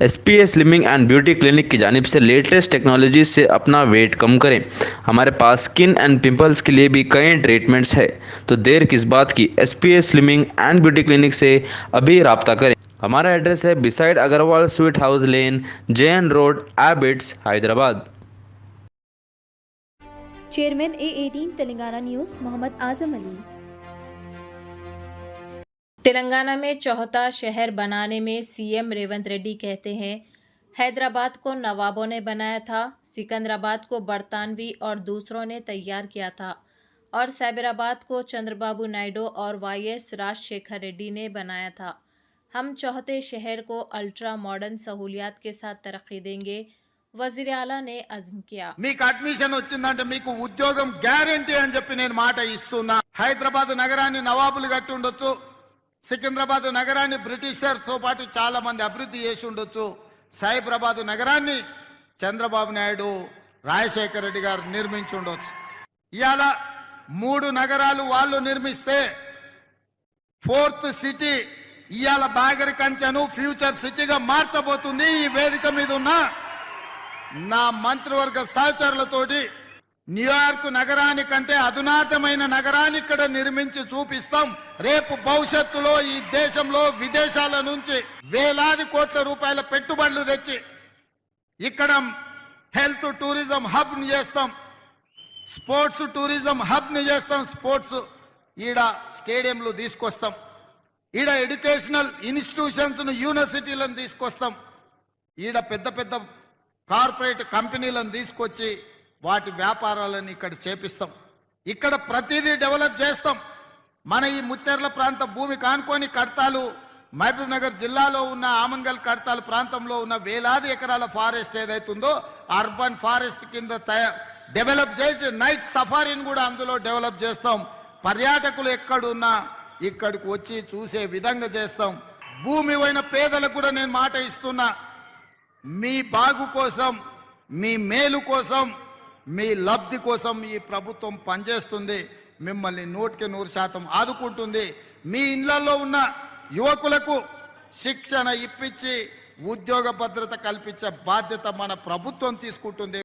SPA slimming and beauty clinic की जानिब से लेटेस्ट टेक्नोलॉजी से अपना वेट कम करें। हमारे पास स्किन एंड पिंपल्स के लिए भी कई ट्रीटमेंट्स है, तो देर किस बात की। SPA slimming and beauty clinic से अभी रब्ता करें। हमारा एड्रेस है beside Agarwal sweet house lane, JN road, Abids, Hyderabad. Chairman A18 Telangana news Mohammed Azam Ali. Telangana में चौथा शहर बनाने में सीएम रेवंत रेड्डी कहते हैं, हैदराबाद को नवाबों ने बनाया था, सिकंदराबाद को बरतानवी और दूसरों ने तैयार किया था और साइबराबाद को चंद्रबाबू नायडू और वाईएस राजशेखर रेड्डी ने बनाया था। हम चौथे शहर को अल्ट्रा मॉडर्न सहूलियात के साथ तरक्की देंगे, वजीर आला ने अज़्म किया। మీకు అడ్మిషన్ వచ్చిందంటే మీకు ఉద్యోగం గ్యారెంటీ అని చెప్పి నేను మాట ఇస్తున్నా। హైదరాబాద్ నగరాన్ని నవాబులు కట్టి ఉండొచ్చు, సికింద్రాబాద్ నగరాన్ని బ్రిటిషర్స్ తో పాటు చాలా మంది అభివృద్ధి చేసి ఉండొచ్చు, సైబరాబాద్ నగరాన్ని చంద్రబాబు నాయుడు రాజశేఖర రెడ్డి గారు నిర్మించి ఉండొచ్చు। ఇయాల మూడు నగరాలు వాళ్ళు నిర్మిస్తే ఫోర్త్ సిటీ ఇయాల బాగరి కంచెను ఫ్యూచర్ సిటీగా మార్చబోతుంది। ఈ వేదిక మీద ఉన్న నా మంత్రివర్గ సహచరులతోటి న్యూయార్క్ నగరానికంటే అధునాతమైన నగరాన్ని ఇక్కడ నిర్మించి చూపిస్తాం। రేపు భవిష్యత్తులో ఈ దేశంలో విదేశాల నుంచి వేలాది కోట్ల రూపాయల పెట్టుబడులు తెచ్చి ఇక్కడ హెల్త్ టూరిజం హబ్ ని చేస్తాం, స్పోర్ట్స్ టూరిజం హబ్ ని చేస్తాం, స్పోర్ట్స్ ఈడ స్టేడియంలు తీసుకొస్తాం, ఈడ ఎడ్యుకేషనల్ ఇన్స్టిట్యూషన్స్ ను యూనివర్సిటీలను తీసుకొస్తాం, ఈడ పెద్ద పెద్ద కార్పొరేట్ కంపెనీలను తీసుకొచ్చి వాటి వ్యాపారాలను ఇక్కడ చేపిస్తాం, ఇక్కడ ప్రతిదీ డెవలప్ చేస్తాం। మన ఈ ముచ్చర్ల ప్రాంత భూమి కానుకొని కడతాలు మహబూబ్ నగర్ జిల్లాలో ఉన్న ఆమన్గల్ కడతాలు ప్రాంతంలో ఉన్న వేలాది ఎకరాల ఫారెస్ట్ ఏదైతుందో అర్బన్ ఫారెస్ట్ కింద డెవలప్ చేసి నైట్ సఫారీని కూడా అందులో డెవలప్ చేస్తాం। పర్యాటకులు ఎక్కడున్నా ఇక్కడికి వచ్చి చూసే విధంగా చేస్తాం। భూమి అయిన పేదలకు కూడా నేను మాట ఇస్తున్నా, మీ బాగు కోసం, మీ మేలు కోసం, మీ లబ్ధి కోసం ఈ ప్రభుత్వం పనిచేస్తుంది, మిమ్మల్ని 100% ఆదుకుంటుంది। మీ ఇళ్లలో ఉన్న యువకులకు శిక్షణ ఇప్పించి ఉద్యోగ భద్రత కల్పించే బాధ్యత మన ప్రభుత్వం తీసుకుంటుంది।